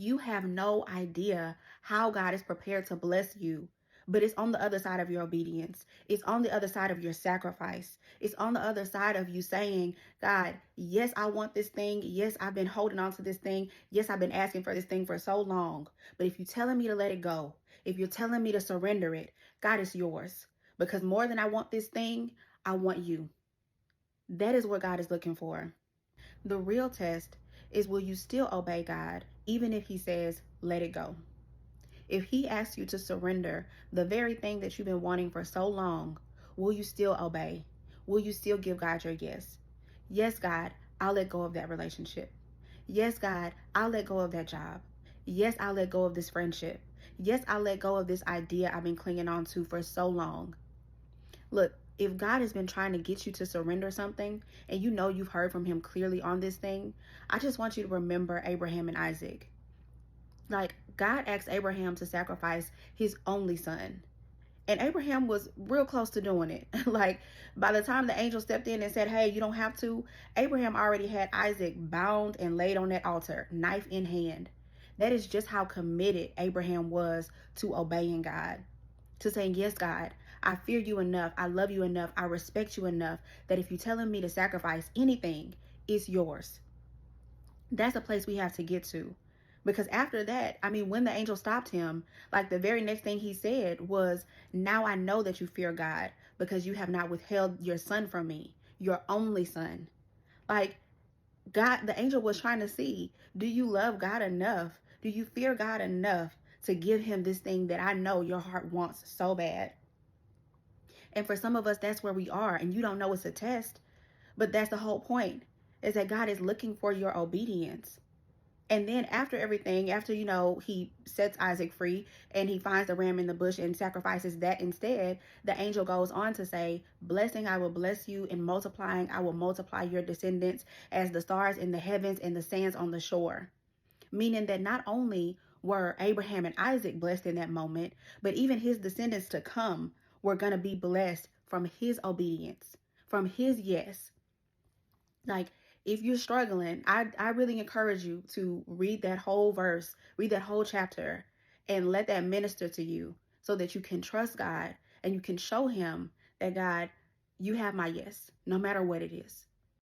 You have no idea how God is prepared to bless you. But it's on the other side of your obedience. It's on the other side of your sacrifice. It's on the other side of you saying, God, yes, I want this thing. Yes, I've been holding on to this thing. Yes, I've been asking for this thing for so long. But if you're telling me to let it go, if you're telling me to surrender it, God, is yours. Because more than I want this thing, I want you. That is what God is looking for. The real test is, will you still obey God even if he says, let it go? If he asks you to surrender the very thing that you've been wanting for so long, will you still obey? Will you still give God your yes? Yes, God, I'll let go of that relationship. Yes, God, I'll let go of that job. Yes, I'll let go of this friendship. Yes, I'll let go of this idea I've been clinging on to for so long. Look, if God has been trying to get you to surrender something and you know you've heard from him clearly on this thing, I just want you to remember Abraham and Isaac. Like, God asked Abraham to sacrifice his only son. And Abraham was real close to doing it. Like, by the time the angel stepped in and said, hey, you don't have to, Abraham already had Isaac bound and laid on that altar, knife in hand. That is just how committed Abraham was to obeying God, to saying, yes, God, I fear you enough. I love you enough. I respect you enough that if you're telling me to sacrifice anything, it's yours. That's a place we have to get to. Because after that, I mean, when the angel stopped him, like the very next thing he said was, now I know that you fear God because you have not withheld your son from me, your only son. Like, God, the angel was trying to see, do you love God enough? Do you fear God enough to give him this thing that I know your heart wants so bad? And for some of us, that's where we are. And you don't know it's a test, but that's the whole point, is that God is looking for your obedience. And then after everything, after, he sets Isaac free and he finds the ram in the bush and sacrifices that instead, the angel goes on to say, blessing, I will bless you, and multiplying, I will multiply your descendants as the stars in the heavens and the sands on the shore. Meaning that not only were Abraham and Isaac blessed in that moment, but even his descendants to come were going to be blessed from his obedience, from his yes. Like, if you're struggling, I really encourage you to read that whole verse, read that whole chapter, and let that minister to you so that you can trust God and you can show him that, God, you have my yes, no matter what it is.